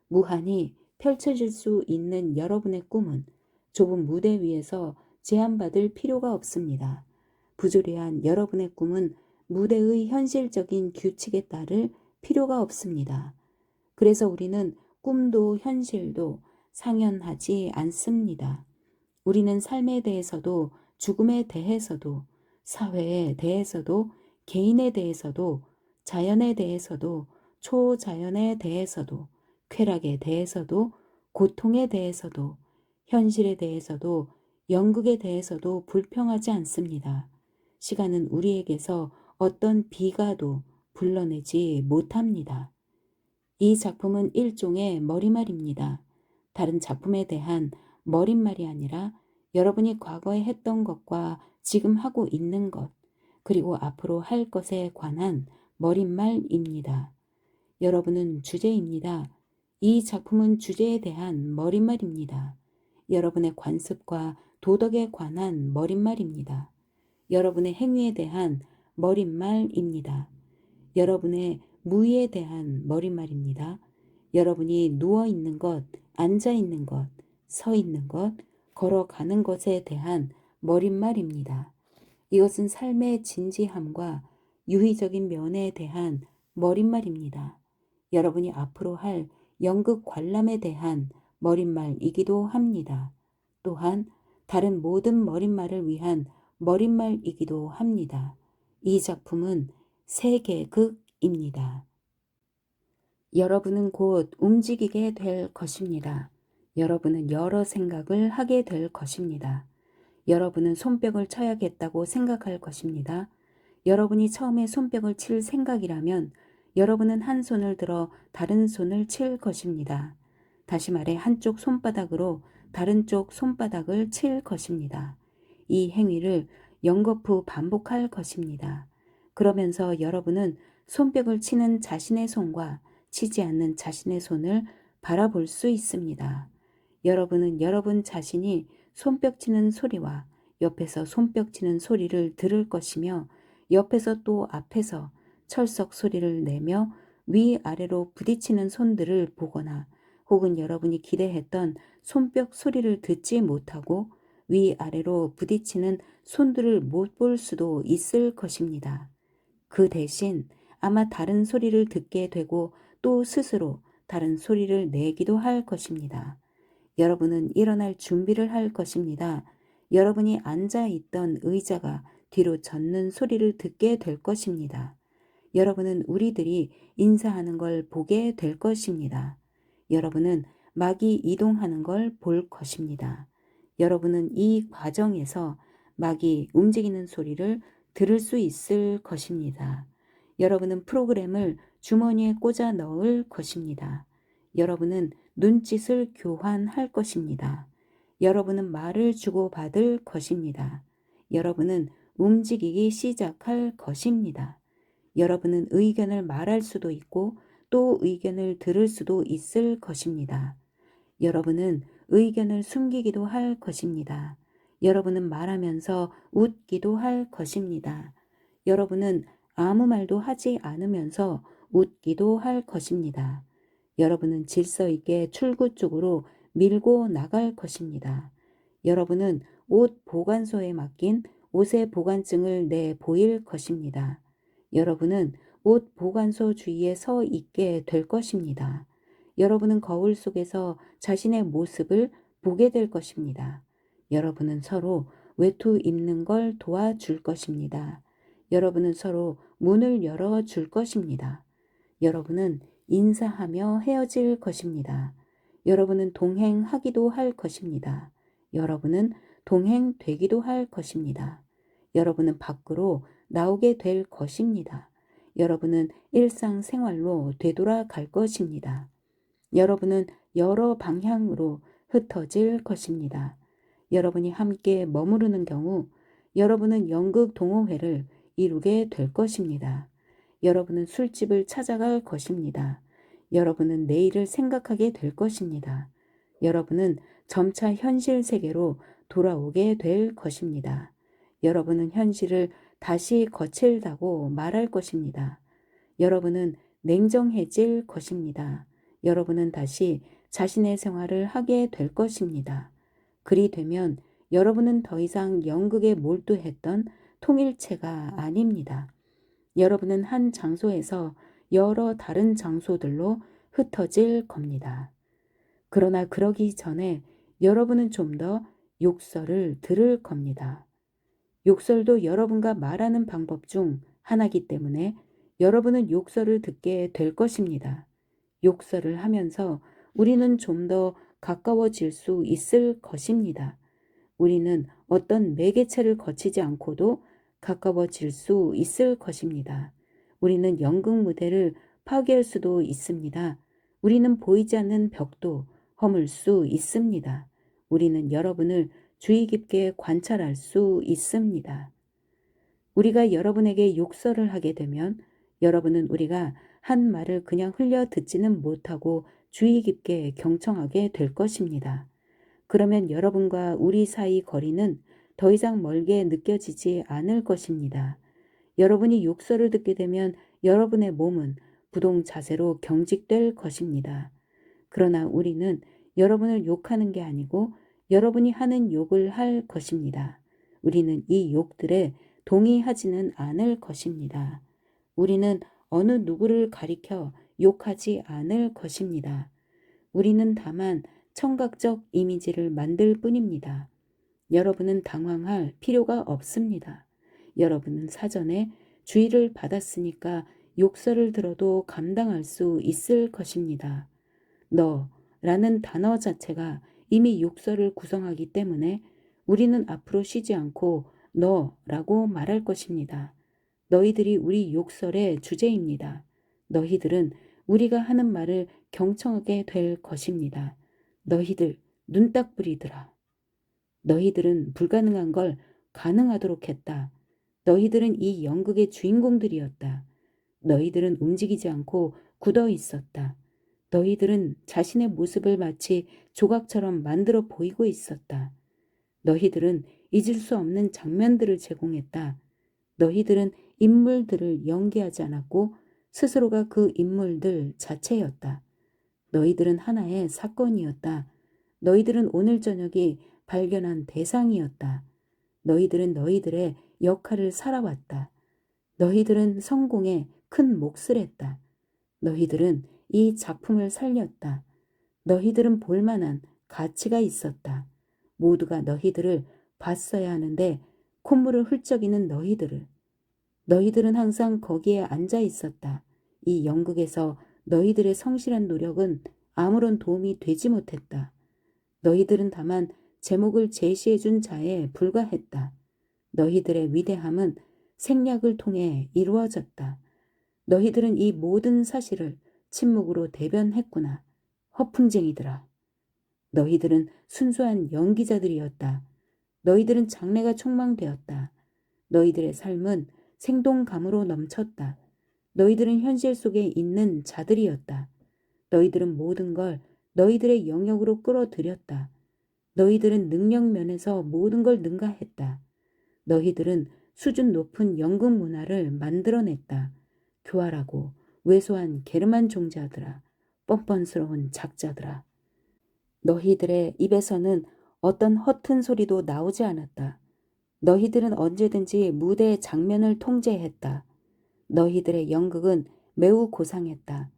무한히 펼쳐질 수 있는 여러분의 꿈은 좁은 무대 위에서 제한받을 필요가 없습니다. 부조리한 여러분의 꿈은 무대의 현실적인 규칙에 따를 필요가 없습니다. 그래서 우리는 꿈도 현실도 상연하지 않습니다. 우리는 삶에 대해서도 죽음에 대해서도 사회에 대해서도 개인에 대해서도 자연에 대해서도 초자연에 대해서도 쾌락에 대해서도 고통에 대해서도 현실에 대해서도 연극에 대해서도 불평하지 않습니다. 시간은 우리에게서 어떤 비가도 불러내지 못합니다. 이 작품은 일종의 머릿말입니다. 다른 작품에 대한 머릿말이 아니라 여러분이 과거에 했던 것과 지금 하고 있는 것, 그리고 앞으로 할 것에 관한 머릿말입니다. 여러분은 주제입니다. 이 작품은 주제에 대한 머릿말입니다. 여러분의 관습과 도덕에 관한 머릿말입니다. 여러분의 행위에 대한 머릿말입니다. 여러분의 무의에 대한 머릿말입니다. 여러분이 누워있는 것, 앉아있는 것, 서있는 것, 걸어가는 것에 대한 머릿말입니다. 이것은 삶의 진지함과 유의적인 면에 대한 머릿말입니다. 여러분이 앞으로 할 연극 관람에 대한 머릿말이기도 합니다. 또한 다른 모든 머릿말을 위한 머릿말이기도 합니다. 이 작품은 세계극입니다. 여러분은 곧 움직이게 될 것입니다. 여러분은 여러 생각을 하게 될 것입니다. 여러분은 손뼉을 쳐야겠다고 생각할 것입니다. 여러분이 처음에 손뼉을 칠 생각이라면 여러분은 한 손을 들어 다른 손을 칠 것입니다. 다시 말해 한쪽 손바닥으로 다른 쪽 손바닥을 칠 것입니다. 이 행위를 연거푸 반복할 것입니다. 그러면서 여러분은 손뼉을 치는 자신의 손과 치지 않는 자신의 손을 바라볼 수 있습니다. 여러분은 여러분 자신이 손뼉 치는 소리와 옆에서 손뼉 치는 소리를 들을 것이며 옆에서 또 앞에서 철썩 소리를 내며 위아래로 부딪히는 손들을 보거나 혹은 여러분이 기대했던 손뼉 소리를 듣지 못하고 위아래로 부딪히는 손들을 못 볼 수도 있을 것입니다. 그 대신 아마 다른 소리를 듣게 되고 또 스스로 다른 소리를 내기도 할 것입니다. 여러분은 일어날 준비를 할 것입니다. 여러분이 앉아 있던 의자가 뒤로 젖는 소리를 듣게 될 것입니다. 여러분은 우리들이 인사하는 걸 보게 될 것입니다. 여러분은 막이 이동하는 걸 볼 것입니다. 여러분은 이 과정에서 막이 움직이는 소리를 들을 수 있을 것입니다. 여러분은 프로그램을 주머니에 꽂아 넣을 것입니다. 여러분은 눈짓을 교환할 것입니다. 여러분은 말을 주고받을 것입니다. 여러분은 움직이기 시작할 것입니다. 여러분은 의견을 말할 수도 있고 또 의견을 들을 수도 있을 것입니다. 여러분은 의견을 숨기기도 할 것입니다. 여러분은 말하면서 웃기도 할 것입니다. 여러분은 아무 말도 하지 않으면서 웃기도 할 것입니다. 여러분은 질서 있게 출구 쪽으로 밀고 나갈 것입니다. 여러분은 옷 보관소에 맡긴 옷의 보관증을 내 보일 것입니다. 여러분은 옷 보관소 주위에 서 있게 될 것입니다. 여러분은 거울 속에서 자신의 모습을 보게 될 것입니다. 여러분은 서로 외투 입는 걸 도와줄 것입니다. 여러분은 서로 문을 열어줄 것입니다. 여러분은 인사하며 헤어질 것입니다. 여러분은 동행하기도 할 것입니다. 여러분은 동행되기도 할 것입니다. 여러분은 밖으로 나오게 될 것입니다. 여러분은 일상생활로 되돌아갈 것입니다. 여러분은 여러 방향으로 흩어질 것입니다. 여러분이 함께 머무르는 경우 여러분은 연극 동호회를 이루게 될 것입니다. 여러분은 술집을 찾아갈 것입니다. 여러분은 내일을 생각하게 될 것입니다. 여러분은 점차 현실 세계로 돌아오게 될 것입니다. 여러분은 현실을 다시 거칠다고 말할 것입니다. 여러분은 냉정해질 것입니다. 여러분은 다시 자신의 생활을 하게 될 것입니다. 그리 되면 여러분은 더 이상 연극에 몰두했던 통일체가 아닙니다. 여러분은 한 장소에서 여러 다른 장소들로 흩어질 겁니다. 그러나 그러기 전에 여러분은 좀 더 욕설을 들을 겁니다. 욕설도 여러분과 말하는 방법 중 하나이기 때문에 여러분은 욕설을 듣게 될 것입니다. 욕설을 하면서 우리는 좀 더 가까워질 수 있을 것입니다. 우리는 어떤 매개체를 거치지 않고도 가까워질 수 있을 것입니다. 우리는 연극 무대를 파괴할 수도 있습니다. 우리는 보이지 않는 벽도 허물 수 있습니다. 우리는 여러분을 주의 깊게 관찰할 수 있습니다. 우리가 여러분에게 욕설을 하게 되면 여러분은 우리가 한 말을 그냥 흘려 듣지는 못하고 주의 깊게 경청하게 될 것입니다. 그러면 여러분과 우리 사이 거리는 더 이상 멀게 느껴지지 않을 것입니다. 여러분이 욕설을 듣게 되면 여러분의 몸은 부동 자세로 경직될 것입니다. 그러나 우리는 여러분을 욕하는 게 아니고 여러분이 하는 욕을 할 것입니다. 우리는 이 욕들에 동의하지는 않을 것입니다. 우리는 어느 누구를 가리켜 욕하지 않을 것입니다. 우리는 다만 청각적 이미지를 만들 뿐입니다. 여러분은 당황할 필요가 없습니다. 여러분은 사전에 주의를 받았으니까 욕설을 들어도 감당할 수 있을 것입니다. 너라는 단어 자체가 이미 욕설을 구성하기 때문에 우리는 앞으로 쉬지 않고 너라고 말할 것입니다. 너희들이 우리 욕설의 주제입니다. 너희들은 우리가 하는 말을 경청하게 될 것입니다. 너희들 눈딱부리들아. 너희들은 불가능한 걸 가능하도록 했다. 너희들은 이 연극의 주인공들이었다. 너희들은 움직이지 않고 굳어 있었다. 너희들은 자신의 모습을 마치 조각처럼 만들어 보이고 있었다. 너희들은 잊을 수 없는 장면들을 제공했다. 너희들은 인물들을 연기하지 않았고 스스로가 그 인물들 자체였다. 너희들은 하나의 사건이었다. 너희들은 오늘 저녁이 발견한 대상이었다. 너희들은 너희들의 역할을 살아왔다. 너희들은 성공에 큰 몫을 했다. 너희들은 이 작품을 살렸다. 너희들은 볼만한 가치가 있었다. 모두가 너희들을 봤어야 하는데 콧물을 훌쩍이는 너희들은 항상 거기에 앉아 있었다. 이 연극에서 너희들의 성실한 노력은 아무런 도움이 되지 못했다. 너희들은 다만 제목을 제시해준 자에 불과했다. 너희들의 위대함은 생략을 통해 이루어졌다. 너희들은 이 모든 사실을 침묵으로 대변했구나. 허풍쟁이들아. 너희들은 순수한 연기자들이었다. 너희들은 장래가 촉망되었다. 너희들의 삶은 생동감으로 넘쳤다. 너희들은 현실 속에 있는 자들이었다. 너희들은 모든 걸 너희들의 영역으로 끌어들였다. 너희들은 능력 면에서 모든 걸 능가했다. 너희들은 수준 높은 연극 문화를 만들어냈다. 교활하고 왜소한 게르만 종자들아, 뻔뻔스러운 작자들아. 너희들의 입에서는 어떤 허튼 소리도 나오지 않았다. 너희들은 언제든지 무대의 장면을 통제했다. 너희들의 연극은 매우 고상했다.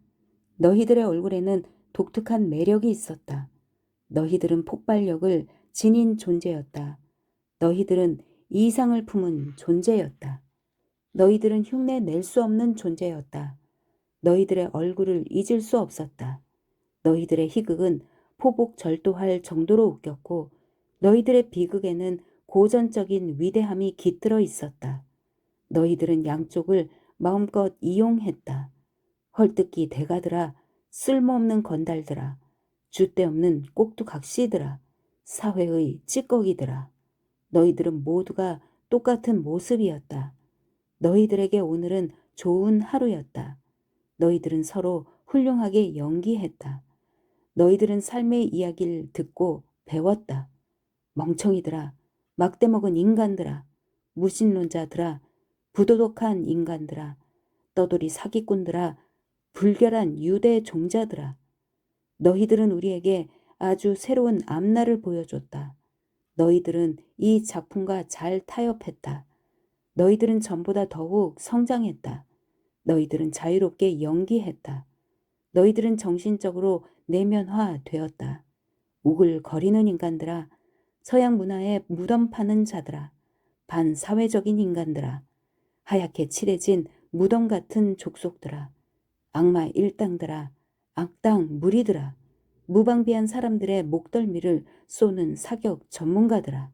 너희들의 얼굴에는 독특한 매력이 있었다. 너희들은 폭발력을 지닌 존재였다. 너희들은 이상을 품은 존재였다. 너희들은 흉내 낼 수 없는 존재였다. 너희들의 얼굴을 잊을 수 없었다. 너희들의 희극은 포복절도할 정도로 웃겼고 너희들의 비극에는 고전적인 위대함이 깃들어 있었다. 너희들은 양쪽을 마음껏 이용했다. 헐뜯기 대가들아, 쓸모없는 건달들아, 줏대없는 꼭두각시들아, 사회의 찌꺼기들아. 너희들은 모두가 똑같은 모습이었다. 너희들에게 오늘은 좋은 하루였다. 너희들은 서로 훌륭하게 연기했다. 너희들은 삶의 이야기를 듣고 배웠다. 멍청이들아, 막대먹은 인간들아, 무신론자들아, 부도덕한 인간들아, 떠돌이 사기꾼들아, 불결한 유대 종자들아. 너희들은 우리에게 아주 새로운 앞날을 보여줬다. 너희들은 이 작품과 잘 타협했다. 너희들은 전보다 더욱 성장했다. 너희들은 자유롭게 연기했다. 너희들은 정신적으로 내면화되었다. 우글거리는 인간들아, 서양 문화에 무덤 파는 자들아, 반사회적인 인간들아, 하얗게 칠해진 무덤 같은 족속들아, 악마 일당들아, 악당 무리들아, 무방비한 사람들의 목덜미를 쏘는 사격 전문가들아.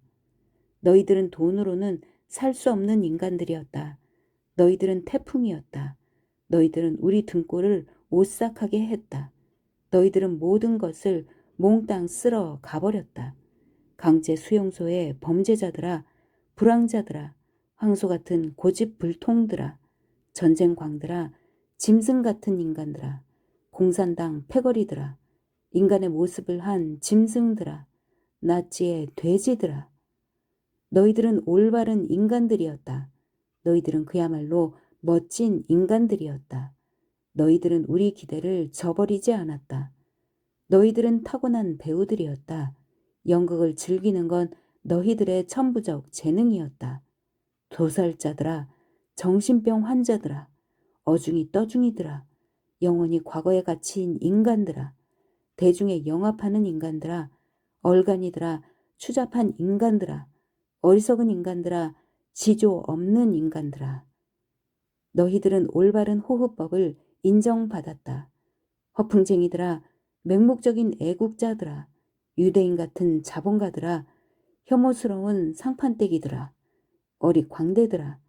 너희들은 돈으로는 살 수 없는 인간들이었다. 너희들은 태풍이었다. 너희들은 우리 등골을 오싹하게 했다. 너희들은 모든 것을 몽땅 쓸어 가버렸다. 강제 수용소의 범죄자들아, 불황자들아, 황소 같은 고집불통들아, 전쟁광들아, 짐승 같은 인간들아, 공산당 패거리들아, 인간의 모습을 한 짐승들아, 나치의 돼지들아. 너희들은 올바른 인간들이었다. 너희들은 그야말로 멋진 인간들이었다. 너희들은 우리 기대를 저버리지 않았다. 너희들은 타고난 배우들이었다. 연극을 즐기는 건 너희들의 천부적 재능이었다. 도살자들아, 정신병 환자들아, 어중이 떠중이들아, 영원히 과거에 갇힌 인간들아, 대중에 영합하는 인간들아, 얼간이들아, 추잡한 인간들아, 어리석은 인간들아, 지조 없는 인간들아. 너희들은 올바른 호흡법을 인정받았다. 허풍쟁이들아, 맹목적인 애국자들아, 유대인 같은 자본가들아, 혐오스러운 상판떼기들아, 어리 광대들아,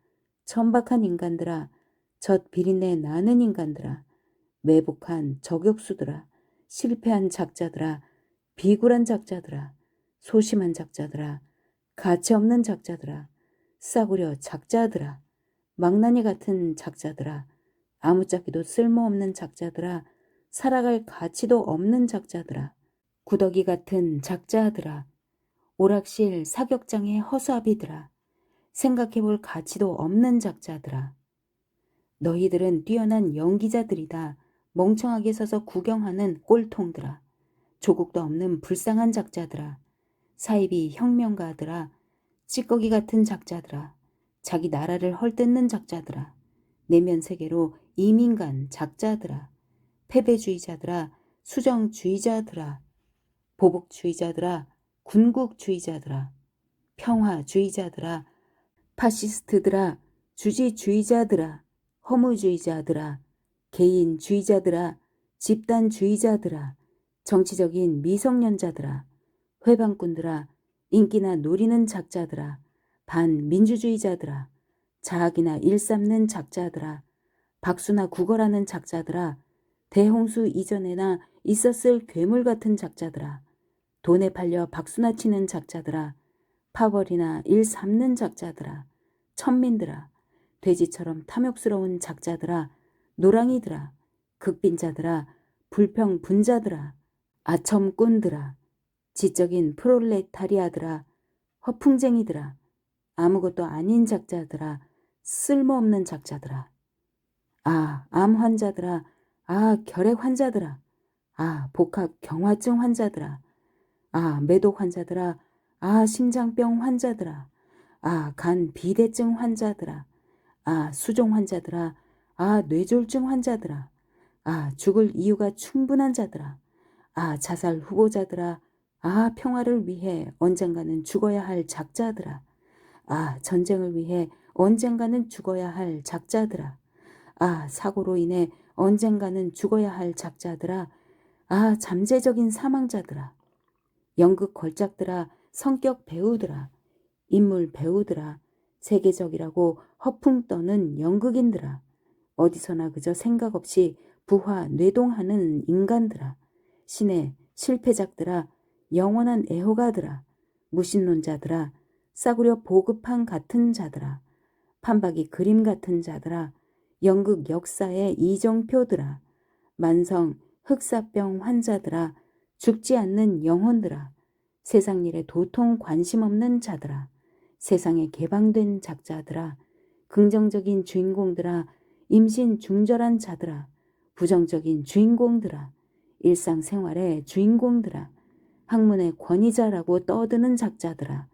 천박한 인간들아, 젖 비린내 나는 인간들아, 매복한 저격수들아, 실패한 작자들아, 비굴한 작자들아, 소심한 작자들아, 가치없는 작자들아, 싸구려 작자들아, 망나니 같은 작자들아, 아무짝에도 쓸모없는 작자들아, 살아갈 가치도 없는 작자들아, 구더기 같은 작자들아, 오락실 사격장의 허수아비들아, 생각해볼 가치도 없는 작자들아. 너희들은 뛰어난 연기자들이다. 멍청하게 서서 구경하는 꼴통들아. 조국도 없는 불쌍한 작자들아. 사이비 혁명가들아. 찌꺼기 같은 작자들아. 자기 나라를 헐뜯는 작자들아. 내면 세계로 이민간 작자들아. 패배주의자들아. 수정주의자들아. 보복주의자들아. 군국주의자들아. 평화주의자들아. 파시스트들아. 주지주의자들아. 허무주의자들아. 개인주의자들아. 집단주의자들아. 정치적인 미성년자들아. 회방꾼들아. 인기나 노리는 작자들아. 반민주주의자들아. 자학이나 일삼는 작자들아. 박수나 구걸하는 작자들아. 대홍수 이전에나 있었을 괴물 같은 작자들아. 돈에 팔려 박수나 치는 작자들아. 파벌이나 일 삼는 작자들아. 천민들아. 돼지처럼 탐욕스러운 작자들아. 노랑이들아, 극빈자들아, 불평분자들아, 아첨꾼들아, 지적인 프롤레타리아들아, 허풍쟁이들아, 아무것도 아닌 작자들아, 쓸모없는 작자들아, 아, 암 환자들아, 아, 결핵 환자들아, 아, 복합 경화증 환자들아, 아, 매독 환자들아, 아, 심장병 환자들아, 아, 간 비대증 환자들아, 아, 수종 환자들아, 아, 뇌졸중 환자들아, 아, 죽을 이유가 충분한 자들아, 아, 자살 후보자들아, 아, 평화를 위해 언젠가는 죽어야 할 작자들아, 아, 전쟁을 위해 언젠가는 죽어야 할 작자들아, 아, 사고로 인해 언젠가는 죽어야 할 작자들아, 아, 잠재적인 사망자들아, 연극 걸작들아, 성격 배우들아, 인물 배우들아, 세계적이라고 허풍 떠는 연극인들아, 어디서나 그저 생각 없이 부화 뇌동하는 인간들아, 신의 실패작들아, 영원한 애호가들아, 무신론자들아, 싸구려 보급판 같은 자들아, 판박이 그림 같은 자들아, 연극 역사의 이정표들아, 만성 흑사병 환자들아, 죽지 않는 영혼들아, 세상 일에 도통 관심 없는 자들아, 세상에 개방된 작자들아, 긍정적인 주인공들아, 임신 중절한 자들아, 부정적인 주인공들아, 일상생활의 주인공들아, 학문의 권위자라고 떠드는 작자들아,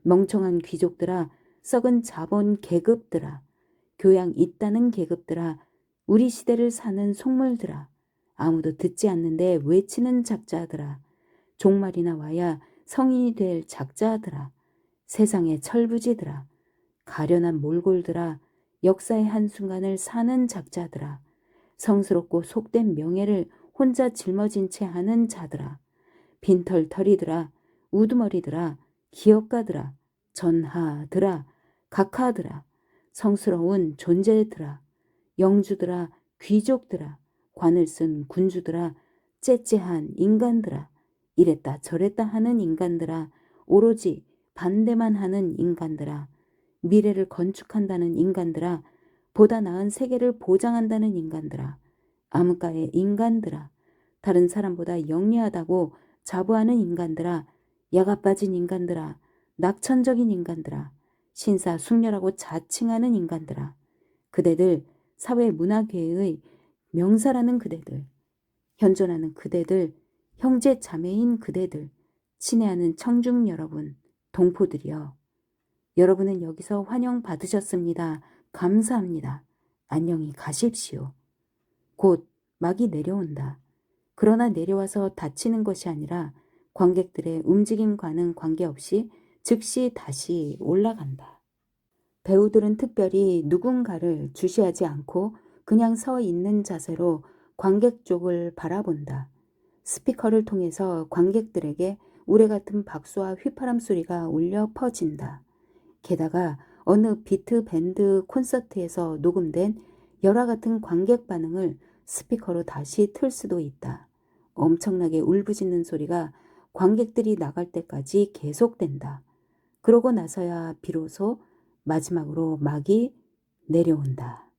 멍청한 귀족들아, 썩은 자본 계급들아, 교양 있다는 계급들아, 우리 시대를 사는 속물들아, 아무도 듣지 않는데 외치는 작자들아, 종말이나 와야 성인이 될 작자들아, 세상의 철부지들아, 가련한 몰골들아, 역사의 한순간을 사는 작자들아, 성스럽고 속된 명예를 혼자 짊어진 채 하는 자들아, 빈털터리들아, 우두머리들아, 기업가들아, 전하들아, 각하들아, 성스러운 존재들아, 영주들아, 귀족들아, 관을 쓴 군주들아, 째째한 인간들아, 이랬다 저랬다 하는 인간들아, 오로지 반대만 하는 인간들아, 미래를 건축한다는 인간들아, 보다 나은 세계를 보장한다는 인간들아, 암흑가의 인간들아, 다른 사람보다 영리하다고 자부하는 인간들아, 야가 빠진 인간들아, 낙천적인 인간들아, 신사숙녀라고 자칭하는 인간들아, 그대들, 사회문화계의 명사라는 그대들, 현존하는 그대들, 형제 자매인 그대들, 친애하는 청중 여러분, 동포들이여. 여러분은 여기서 환영받으셨습니다. 감사합니다. 안녕히 가십시오. 곧 막이 내려온다. 그러나 내려와서 다치는 것이 아니라 관객들의 움직임과는 관계없이 즉시 다시 올라간다. 배우들은 특별히 누군가를 주시하지 않고 그냥 서 있는 자세로 관객 쪽을 바라본다. 스피커를 통해서 관객들에게 우레 같은 박수와 휘파람 소리가 울려 퍼진다. 게다가 어느 비트 밴드 콘서트에서 녹음된 열화 같은 관객 반응을 스피커로 다시 틀 수도 있다. 엄청나게 울부짖는 소리가 관객들이 나갈 때까지 계속된다. 그러고 나서야 비로소 마지막으로 막이 내려온다.